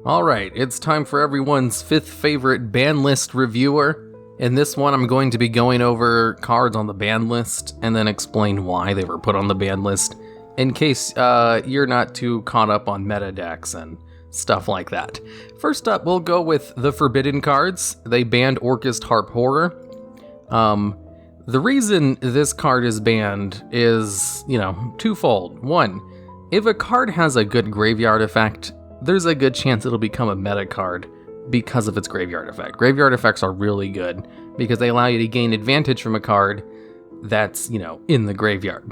Alright, it's time for everyone's fifth favorite ban list reviewer. In this one, I'm going to be going over cards on the ban list and then explain why they were put on the ban list, in case you're not too caught up on meta decks and stuff like that. First up, we'll go with the forbidden cards. They banned Orcust, Harp, Horror. The reason this card is banned is, twofold. One, if a card has a good graveyard effect, there's a good chance it'll become a meta card because of its graveyard effect. Graveyard effects are really good because they allow you to gain advantage from a card that's, in the graveyard.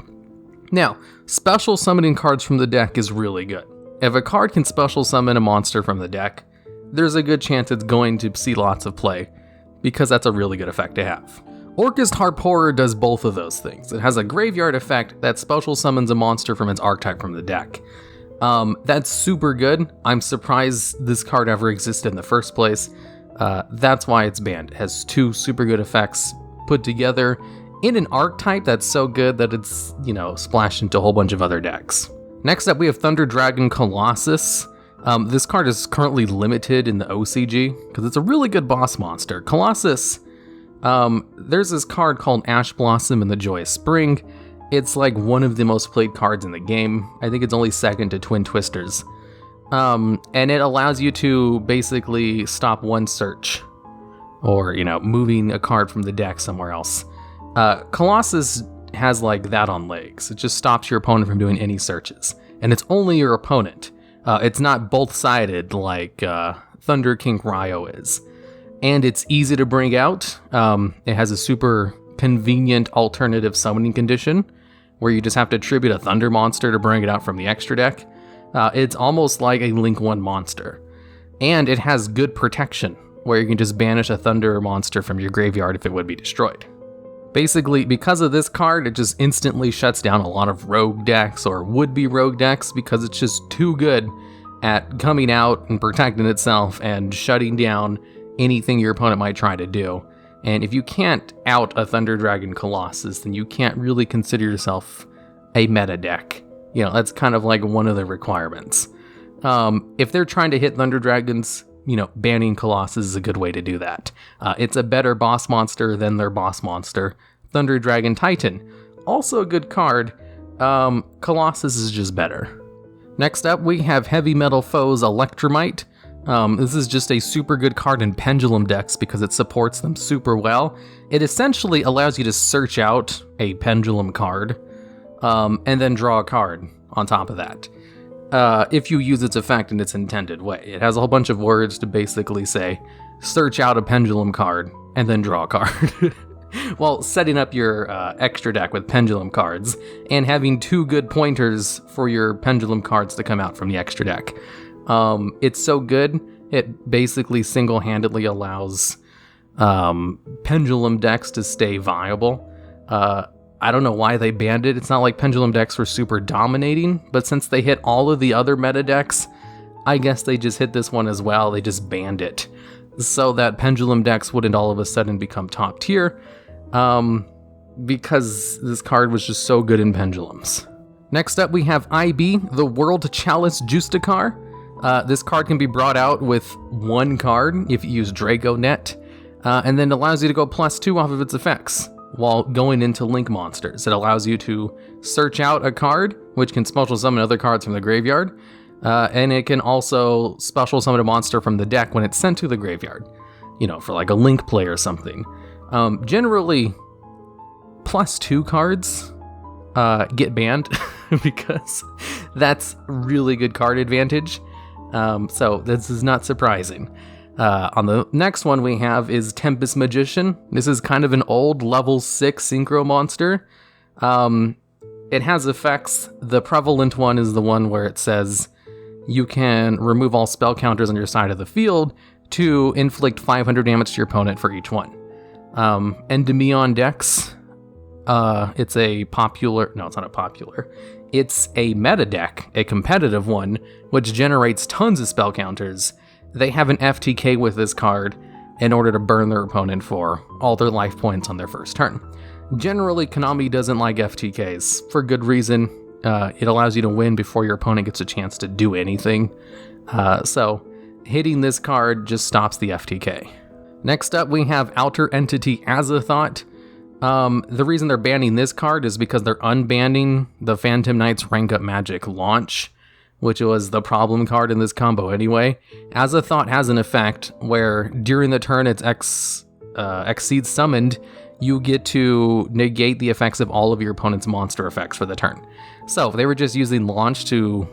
Now, special summoning cards from the deck is really good. If a card can special summon a monster from the deck, there's a good chance it's going to see lots of play because that's a really good effect to have. Orcust, Harp, Horror does both of those things. It has a graveyard effect that special summons a monster from its archetype from the deck. That's super good. I'm surprised this card ever existed in the first place. That's why it's banned. It has two super good effects put together in an archetype that's so good that it's, splashed into a whole bunch of other decks. Next up, we have Thunder Dragon Colossus. This card is currently limited in the OCG because it's a really good boss monster. Colossus, there's this card called Ash Blossom in the Joyous Spring. It's like one of the most played cards in the game. I think it's only second to Twin Twisters. And it allows you to basically stop one search or, moving a card from the deck somewhere else. Colossus has like that on legs. It just stops your opponent from doing any searches. And it's only your opponent. It's not both-sided like Thunder King Ryo is. And it's easy to bring out. It has a super convenient alternative summoning condition where you just have to tribute a Thunder monster to bring it out from the extra deck. It's almost like a Link 1 monster. And it has good protection, where you can just banish a Thunder monster from your graveyard if it would be destroyed. Basically, because of this card, it just instantly shuts down a lot of rogue decks or would-be rogue decks because it's just too good at coming out and protecting itself and shutting down anything your opponent might try to do. And if you can't out a Thunder Dragon Colossus, then you can't really consider yourself a meta deck. That's kind of like one of the requirements. If they're trying to hit Thunder Dragons, banning Colossus is a good way to do that. It's a better boss monster than their boss monster, Thunder Dragon Titan. Also a good card. Colossus is just better. Next up, we have Heavymetalfoes Electrumite. This is just a super good card in Pendulum decks because it supports them super well. It essentially allows you to search out a Pendulum card, and then draw a card on top of that. If you use its effect in its intended way. It has a whole bunch of words to basically say, search out a Pendulum card, and then draw a card. While setting up your extra deck with Pendulum cards, and having two good pointers for your Pendulum cards to come out from the extra deck. It's so good, it basically single-handedly allows Pendulum decks to stay viable. I don't know why they banned it. It's not like Pendulum decks were super dominating, but since they hit all of the other meta decks, I guess they just hit this one as well. They just banned it so that Pendulum decks wouldn't all of a sudden become top tier, because this card was just so good in Pendulums. Next up, we have IB, the World Chalice Justicar. This card can be brought out with one card if you use Dragonet, and then allows you to go +2 off of its effects while going into Link monsters. It allows you to search out a card, which can special summon other cards from the graveyard, and it can also special summon a monster from the deck when it's sent to the graveyard, for like a Link play or something. Generally, +2 cards get banned because that's really good card advantage. So this is not surprising. On the next one we have is Tempest Magician. This is kind of an old level 6 synchro monster. It has effects. The prevalent one is the one where it says you can remove all spell counters on your side of the field to inflict 500 damage to your opponent for each one. Endymion decks, it's a popular, no, it's not a popular. It's a meta deck, a competitive one, which generates tons of spell counters. They have an FTK with this card in order to burn their opponent for all their life points on their first turn. Generally, Konami doesn't like FTKs, for good reason. It allows you to win before your opponent gets a chance to do anything. So hitting this card just stops the FTK. Next up, we have Outer Entity Azathot. The reason they're banning this card is because they're unbanning the Phantom Knight's Rank Up Magic launch, which was the problem card in this combo anyway. Azathot has an effect where during the turn it's Exceed summoned, you get to negate the effects of all of your opponent's monster effects for the turn. So they were just using launch to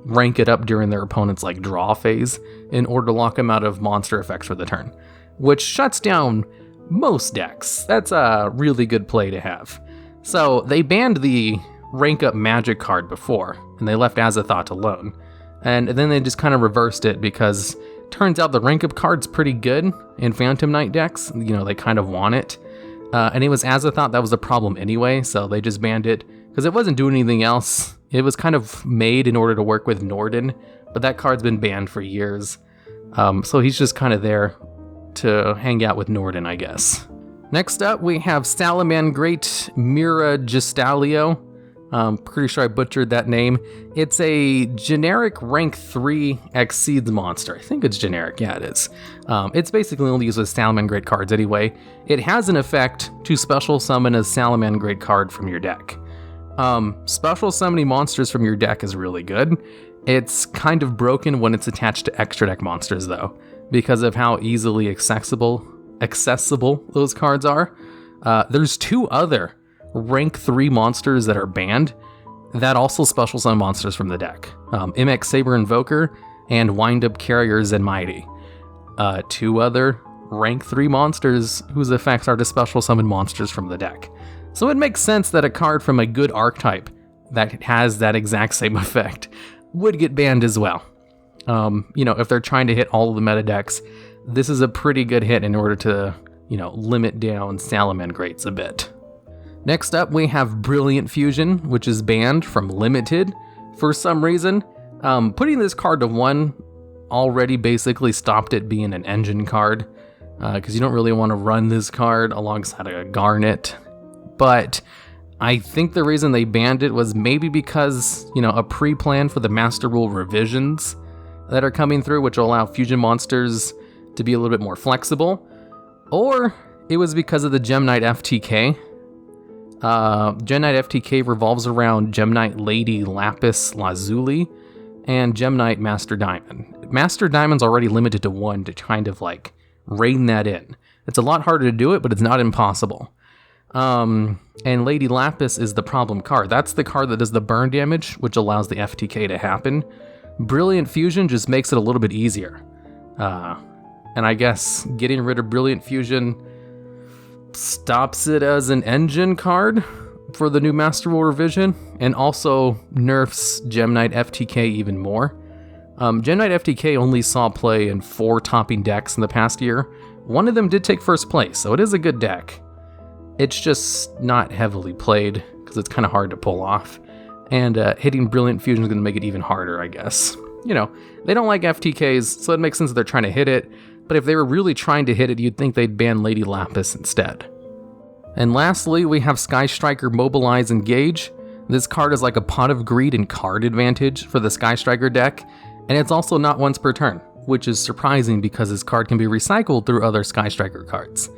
rank it up during their opponent's like draw phase in order to lock them out of monster effects for the turn, which shuts down most decks. That's a really good play to have. So they banned the rank up magic card before, and they left Azathot alone. And then they just kind of reversed it because turns out the rank up card's pretty good in Phantom Knight decks. You know, they kind of want it. And it was Azathot that was the problem anyway, so they just banned it because it wasn't doing anything else. It was kind of made in order to work with Norden, but that card's been banned for years. So he's just kind of there to hang out with Norden, I guess. Next up, we have Salamangreat Miragestallio. Pretty sure I butchered that name. It's a generic rank 3 Exceeds monster. I think it's generic, yeah it is. It's basically only used with Salamangreat cards anyway. It has an effect to special summon a Salamangreat card from your deck. Special summoning monsters from your deck is really good. It's kind of broken when it's attached to extra deck monsters though, because of how easily accessible those cards are. There's 2 other rank 3 monsters that are banned that also special summon monsters from the deck. MX Saber Invoker and Wind Up Carrier Zenmighty. 2 other rank 3 monsters whose effects are to special summon monsters from the deck. So it makes sense that a card from a good archetype that has that exact same effect would get banned as well. You know, if they're trying to hit all of the meta decks, this is a pretty good hit in order to, you know, limit down Salamangreats a bit. Next up, we have Brilliant Fusion, which is banned from Limited for some reason. Putting this card to 1 already basically stopped it being an engine card, because you don't really want to run this card alongside a Garnet. But I think the reason they banned it was maybe because, you know, a pre-plan for the Master Rule revisions that are coming through, which will allow fusion monsters to be a little bit more flexible. Or it was because of the Gem Knight FTK. Gem Knight FTK revolves around Gem Knight Lady Lapis Lazuli and Gem Knight Master Diamond. Master Diamond's already limited to 1 to kind of like rein that in. It's a lot harder to do it, but it's not impossible. And Lady Lapis is the problem card. That's the card that does the burn damage, which allows the FTK to happen. Brilliant Fusion just makes it a little bit easier. And I guess getting rid of Brilliant Fusion stops it as an engine card for the new Master Rule revision, and also nerfs Gem Knight FTK even more. Gem Knight FTK only saw play in 4 topping decks in the past year. One of them did take first place, so it is a good deck. It's just not heavily played, because it's kind of hard to pull off. And hitting Brilliant Fusion is going to make it even harder, I guess. You know, they don't like FTKs, so it makes sense that they're trying to hit it. But if they were really trying to hit it, you'd think they'd ban Lady Lapis instead. And lastly, we have Sky Striker Mobilize Engage. This card is like a Pot of Greed and card advantage for the Sky Striker deck, and it's also not once per turn, which is surprising because this card can be recycled through other Sky Striker cards.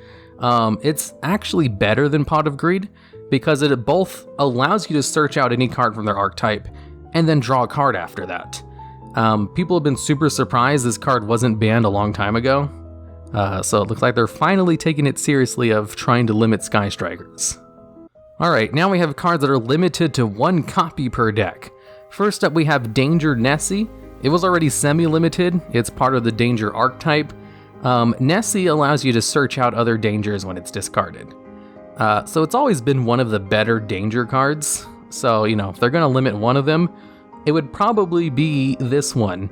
It's actually better than Pot of Greed because it both allows you to search out any card from their archetype and then draw a card after that. People have been super surprised this card wasn't banned a long time ago, so it looks like they're finally taking it seriously of trying to limit Sky Strikers. Alright, now we have cards that are limited to 1 copy per deck. First up we have Danger Nessie. It was already semi-limited, it's part of the Danger archetype. Nessie allows you to search out other dangers when it's discarded. So it's always been one of the better Danger cards, so, you know, if they're going to limit one of them, it would probably be this one,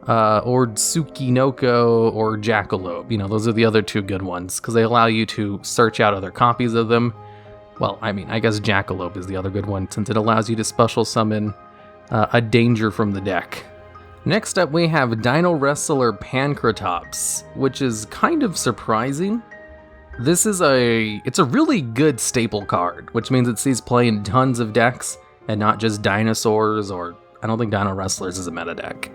or Tsukinoko or Jackalope. You know, those are the other 2 good ones, because they allow you to search out other copies of them. Well, I mean, I guess Jackalope is the other good one, since it allows you to special summon a danger from the deck. Next up, we have Dinowrestler Pankratops, which is kind of surprising. It's a really good staple card, which means it sees play in tons of decks, and not just dinosaurs, or I don't think Dinowrestlers is a meta deck.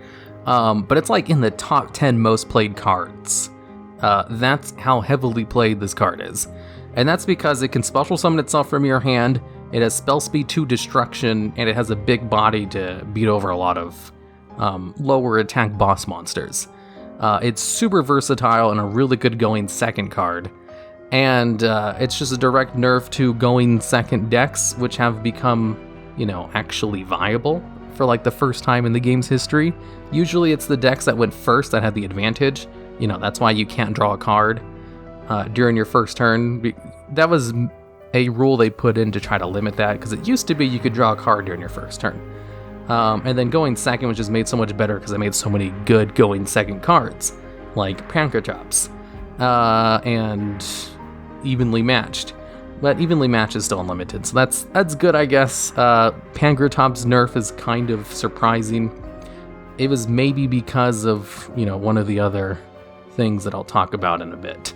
but it's like in the top 10 most played cards. That's how heavily played this card is. And that's because it can special summon itself from your hand, it has spell speed 2 destruction, and it has a big body to beat over a lot of lower attack boss monsters. It's super versatile and a really good going second card. And it's just a direct nerf to going second decks, which have become, actually viable for like the first time in the game's history. Usually it's the decks that went first that had the advantage. That's why you can't draw a card during your first turn. That was a rule they put in to try to limit that, because it used to be you could draw a card during your first turn. And then going second was just made so much better because I made so many good going second cards, like PANKRATOPS, and evenly matched. But evenly matched is still unlimited, so that's good, I guess. PANKRATOPS nerf is kind of surprising. It was maybe because of, one of the other things that I'll talk about in a bit.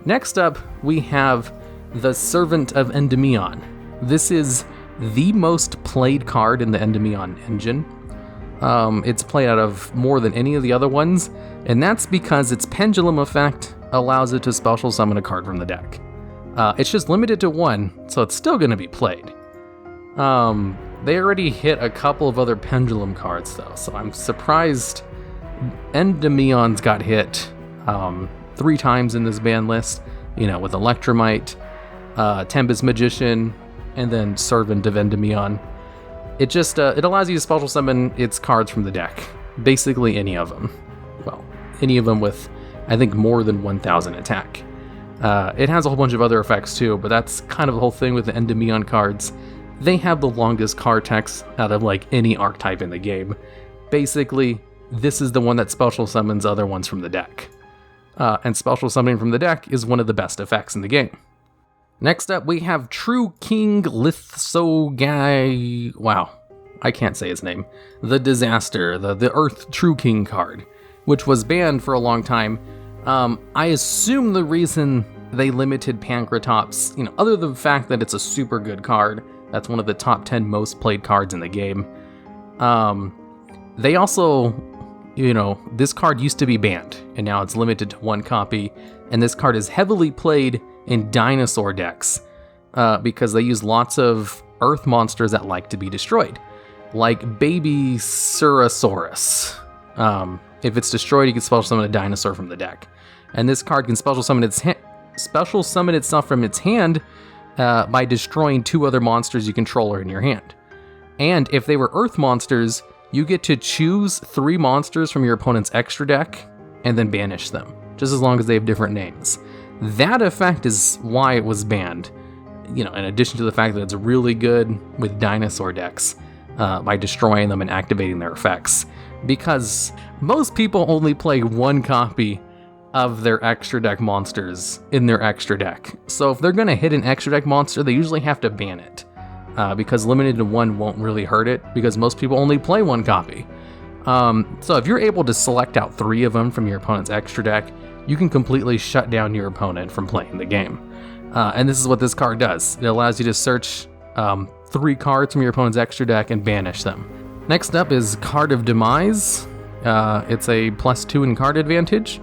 Next up, we have the Servant of Endymion. This is the most played card in the Endymion engine. It's played out of more than any of the other ones, and that's because its pendulum effect allows it to special summon a card from the deck. It's just limited to 1, so it's still going to be played. They already hit a couple of other pendulum cards though, so I'm surprised Endymion's got hit 3 times in this ban list, with Electrumite, Tempest Magician, and then Servant of Endymion. It just it allows you to special summon its cards from the deck. Basically any of them. Well, any of them with, I think, more than 1,000 attack. It has a whole bunch of other effects too, but that's kind of the whole thing with the Endymion cards. They have the longest card text out of like any archetype in the game. Basically, this is the one that special summons other ones from the deck. And special summoning from the deck is one of the best effects in the game. Next up, we have True King Lithosagym. Wow, I can't say his name. The Disaster, the Earth True King card, which was banned for a long time. I assume the reason they limited PANKRATOPS, other than the fact that it's a super good card, that's one of the top 10 most played cards in the game. They also, this card used to be banned, and now it's limited to 1 copy, and this card is heavily played in dinosaur decks, because they use lots of earth monsters that like to be destroyed, like baby Surosaurus. If it's destroyed, you can special summon a dinosaur from the deck, and this card can special summon itself from its hand by destroying 2 other monsters you control in your hand. And if they were earth monsters, you get to choose 3 monsters from your opponent's extra deck and then banish them, just as long as they have different names. That effect is why it was banned, in addition to the fact that it's really good with dinosaur decks by destroying them and activating their effects, because most people only play 1 copy of their extra deck monsters in their extra deck. So if they're going to hit an extra deck monster, they usually have to ban it, because limited to 1 won't really hurt it, because most people only play 1 copy. So if you're able to select out 3 of them from your opponent's extra deck, you can completely shut down your opponent from playing the game. And this is what this card does. It allows you to search 3 cards from your opponent's extra deck and banish them. Next up is Card of Demise. It's a +2 in card advantage.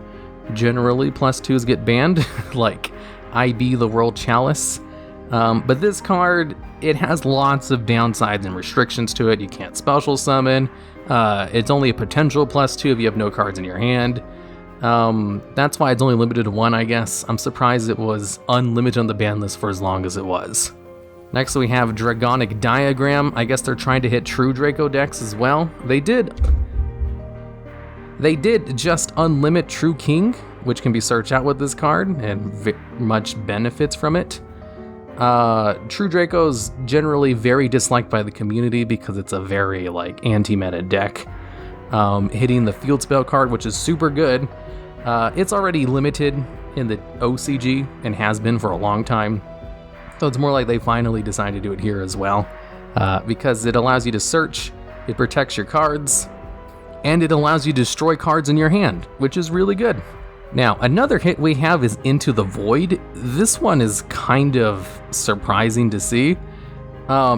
Generally, +2s get banned, like IB the World Chalice. But this card, it has lots of downsides and restrictions to it. You can't special summon. It's only a potential +2 if you have no cards in your hand. That's why it's only limited to 1, I guess. I'm surprised it was unlimited on the ban list for as long as it was. Next we have Dragonic Diagram. I guess they're trying to hit true Draco decks as well. They did just unlimit True King, which can be searched out with this card, and much benefits from it. True Draco's generally very disliked by the community because it's a very anti-meta deck. Hitting the field spell card, which is super good. It's already limited in the OCG and has been for a long time. So it's more like they finally decided to do it here as well, because it allows you to search, it protects your cards, and it allows you to destroy cards in your hand, which is really good. Now, another hit we have is Into the Void. This one is kind of surprising to see.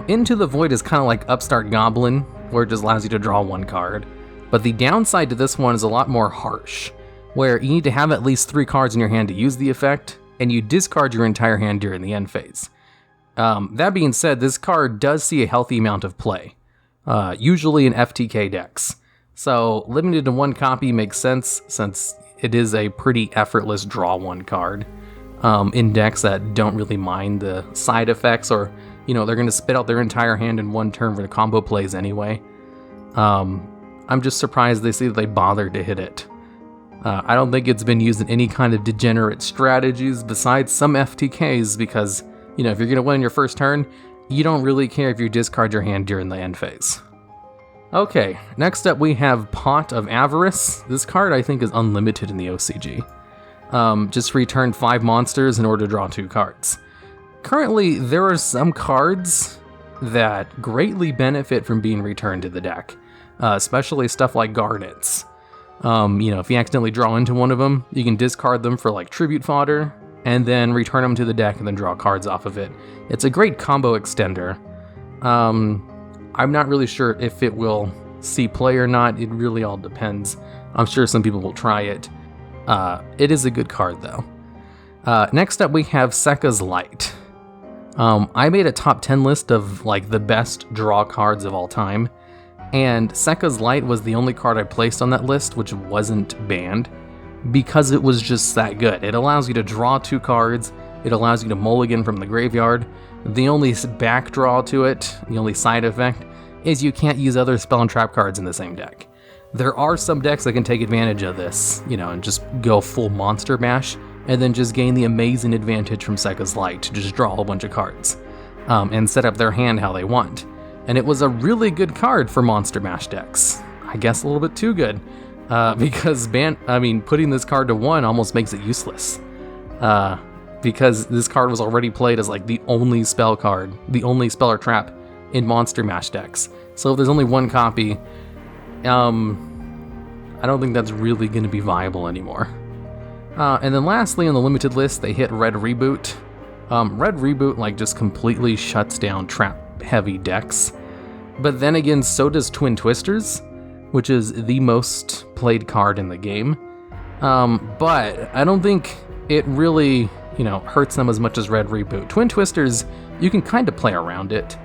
Into the Void is kind of like Upstart Goblin, where it just allows you to draw 1 card. But the downside to this one is a lot more harsh, where you need to have at least 3 cards in your hand to use the effect, and you discard your entire hand during the end phase. That being said, this card does see a healthy amount of play, usually in FTK decks. So limited to 1 copy makes sense, since it is a pretty effortless draw 1 card in decks that don't really mind the side effects, or, you know, they're going to spit out their entire hand in 1 turn for the combo plays anyway. I'm just surprised they bothered to hit it. I don't think it's been used in any kind of degenerate strategies besides some FTKs, because, you know, if you're going to win your first turn, you don't really care if you discard your hand during the end phase. Okay, next up we have Pot of Avarice. This card I think is unlimited in the OCG. Just return 5 monsters in order to draw 2 cards. Currently, there are some cards that greatly benefit from being returned to the deck, especially stuff like Garnets. You know, if you accidentally draw into one of them, you can discard them for like tribute fodder, and then return them to the deck and then draw cards off of it. It's a great combo extender. I'm not really sure if it will see play or not. It really all depends. I'm sure some people will try it. It is a good card though. Next up we have SEKKA'S Light. I made a top 10 list of like the best draw cards of all time, and SEKKA'S Light was the only card I placed on that list which wasn't banned, because it was just that good. It allows you to draw 2 cards, it allows you to mulligan from the graveyard. The only backdraw to it, the only side effect, is you can't use other spell and trap cards in the same deck. There are some decks that can take advantage of this, you know, and just go full monster mash, and then just gain the amazing advantage from SEKKA'S Light to just draw a whole bunch of cards, and set up their hand how they want. And it was a really good card for monster mash decks. I guess a little bit too good, because putting this card to 1 almost makes it useless. Because this card was already played as like the only spell card, the only spell or trap in monster mash decks. So if there's only 1 copy, I don't think that's really going to be viable anymore. And then lastly on the limited list, they hit Red Reboot. Red Reboot like just completely shuts down trap heavy decks. But then again, so does Twin Twisters, which is the most played card in the game. But I don't think it really, you know, hurts them as much as Red Reboot. Twin Twisters, you can kind of play around it.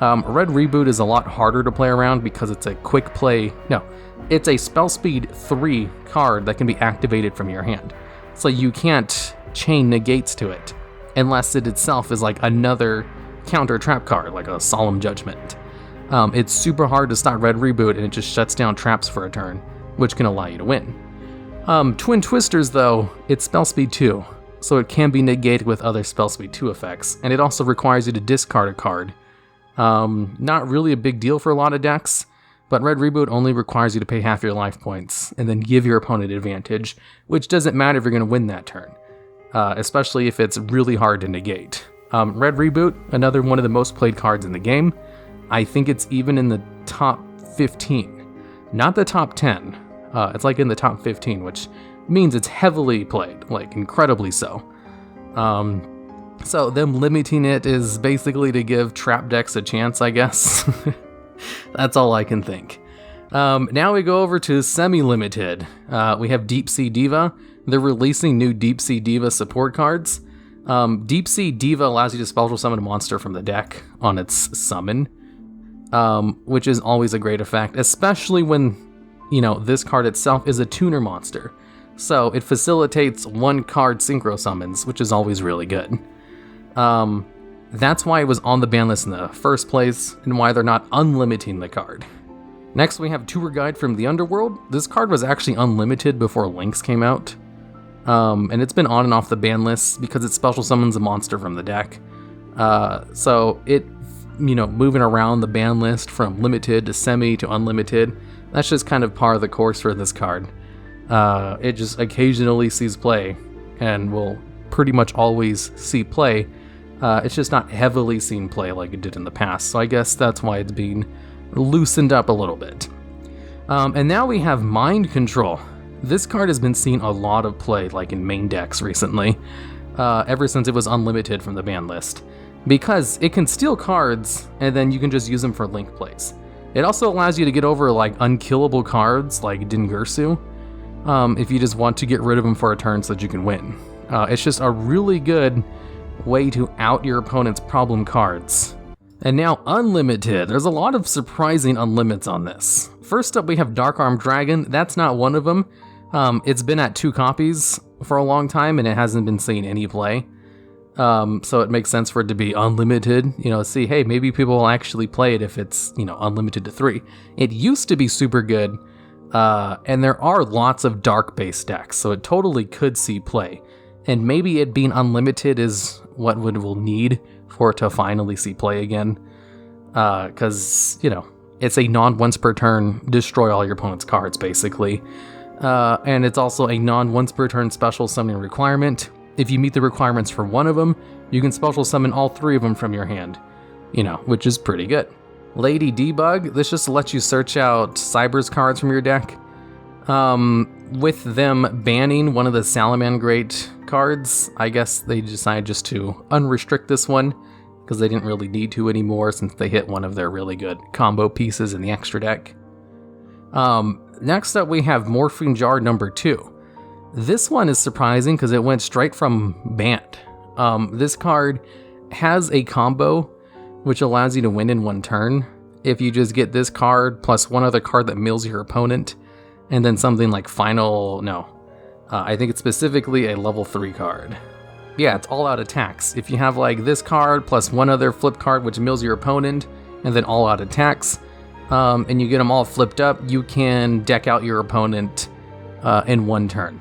Red Reboot is a lot harder to play around because it's a quick play. No, it's a spell speed 3 card that can be activated from your hand. So you can't chain negates to it unless it itself is like another counter trap card, like a Solemn Judgment. It's super hard to stop Red Reboot, and it just shuts down traps for a turn, which can allow you to win. Twin Twisters, though, it's spell speed 2, so it can be negated with other spell speed 2 effects, and it also requires you to discard a card. Not really a big deal for a lot of decks, but Red Reboot only requires you to pay half your life points, and then give your opponent advantage, which doesn't matter if you're going to win that turn, especially if it's really hard to negate. Red Reboot, another one of the most played cards in the game. I think it's even in the top 15, not the top 10. It's like in the top 15, which means it's heavily played, like incredibly so. So them limiting it is basically to give trap decks a chance, I guess. That's all I can think. Now we go over to semi-limited. We have Deep Sea Diva. They're releasing new Deep Sea Diva support cards. Deep Sea Diva allows you to special summon a monster from the deck on its summon, which is always a great effect, especially when, you know, this card itself is a tuner monster. So it facilitates 1 card synchro summons, which is always really good. That's why it was on the ban list in the first place, and why they're not unlimiting the card. Next we have Tour Guide from the Underworld. This card was actually unlimited before Lynx came out. And it's been on and off the ban list because it special summons a monster from the deck. So it, you know, moving around the ban list from limited to semi to unlimited, that's just kind of par of the course for this card. It just occasionally sees play and will pretty much always see play. It's just not heavily seen play like it did in the past, so I guess that's why it's being loosened up a little bit. And now we have Mind Control. This card has been seeing a lot of play, like in main decks recently, ever since it was unlimited from the ban list, because it can steal cards and then you can just use them for link plays. It also allows you to get over like unkillable cards like Dingirsu, if you just want to get rid of them for a turn so that you can win. It's just a really good way to out your opponent's problem cards. And now Unlimited. There's a lot of surprising unlimits on this. First up, we have Dark Arm Dragon. That's not one of them. It's been at 2 copies for a long time and it hasn't been seeing any play. So it makes sense for it to be unlimited, see, hey, maybe people will actually play it if it's, unlimited to 3. It used to be super good, and there are lots of dark-based decks, so it totally could see play. And maybe it being unlimited is what we'll need for it to finally see play again. Because, it's a non-once per turn, destroy all your opponent's cards, basically. And it's also a non-once per turn special summoning requirement. If you meet the requirements for one of them, you can special summon all 3 of them from your hand, which is pretty good. Lady Debug, this just lets you search out Cyber's cards from your deck. With them banning one of the Salamangreat cards, I guess they decided just to unrestrict this one, because they didn't really need to anymore since they hit one of their really good combo pieces in the extra deck. Next up, we have Morphing Jar number 2. This one is surprising because it went straight from banned. This card has a combo which allows you to win in 1 turn. If you just get this card plus one other card that mills your opponent, and then something like I think it's specifically a level 3 card. Yeah, it's all out attacks. If you have like this card plus one other flip card which mills your opponent, and then all out attacks, and you get them all flipped up, you can deck out your opponent in 1 turn.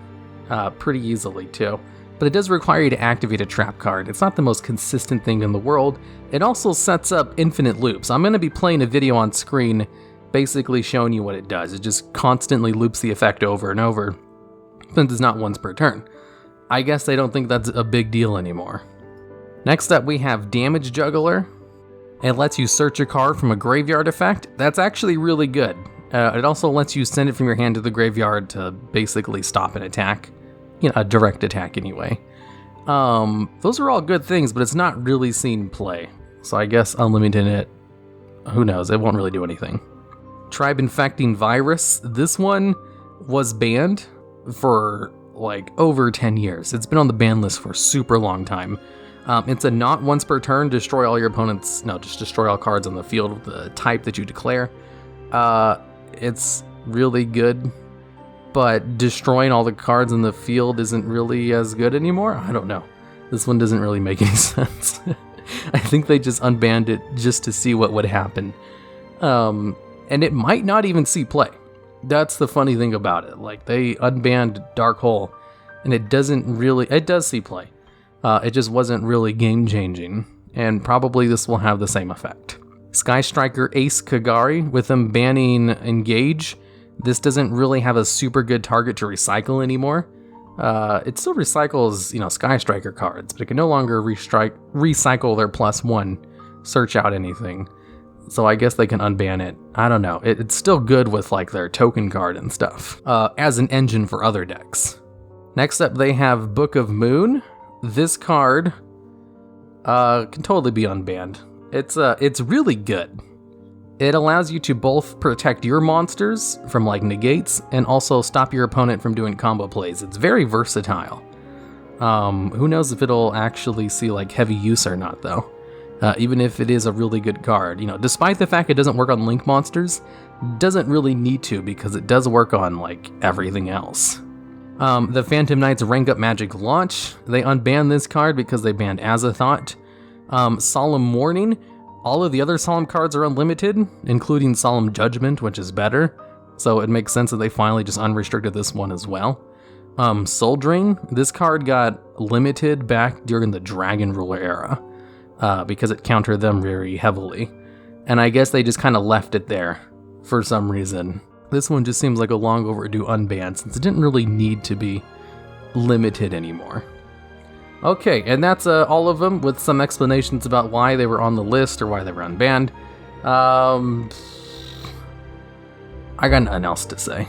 Pretty easily too. But it does require you to activate a trap card. It's not the most consistent thing in the world. It also sets up infinite loops. I'm going to be playing a video on screen basically showing you what it does. It just constantly loops the effect over and over, since it's not once per turn. I guess they don't think that's a big deal anymore. Next up, we have Damage Juggler. It lets you search a card from a graveyard effect. That's actually really good. It also lets you send it from your hand to the graveyard to basically stop an attack. A direct attack anyway. Those are all good things, but it's not really seen play. So I guess unlimited it, who knows, it won't really do anything. Tribe-Infecting Virus. This one was banned for like over 10 years. It's been on the ban list for a super long time. It's a not once per turn, destroy all your opponents, just destroy all cards on the field of the type that you declare. It's really good, but destroying all the cards in the field isn't really as good anymore? I don't know. This one doesn't really make any sense. I think they just unbanned it just to see what would happen. And it might not even see play. That's the funny thing about it. Like, they unbanned Dark Hole, and it does see play. It just wasn't really game-changing, and probably this will have the same effect. Sky Striker Ace Kagari, with them banning Engage, this doesn't really have a super good target to recycle anymore. It still recycles, Sky Striker cards, but it can no longer recycle their +1, search out anything. So I guess they can unban it. I don't know. It's still good with like their token card and stuff, as an engine for other decks. Next up, they have Book of Moon. This card can totally be unbanned. It's really good. It allows you to both protect your monsters from like negates and also stop your opponent from doing combo plays. It's very versatile. Who knows if it'll actually see like heavy use or not though. Even if it is a really good card. Despite the fact it doesn't work on Link monsters, doesn't really need to because it does work on like everything else. The Phantom Knights Rank Up Magic Launch, they unbanned this card because they banned Azathot. Solemn Warning, all of the other Solemn cards are unlimited, including Solemn Judgment, which is better, so it makes sense that they finally just unrestricted this one as well. Soul Drain, this card got limited back during the Dragon Ruler era, because it countered them very heavily, and I guess they just kind of left it there for some reason. This one just seems like a long overdue unban since it didn't really need to be limited anymore. Okay, and that's all of them with some explanations about why they were on the list or why they were unbanned. I got nothing else to say.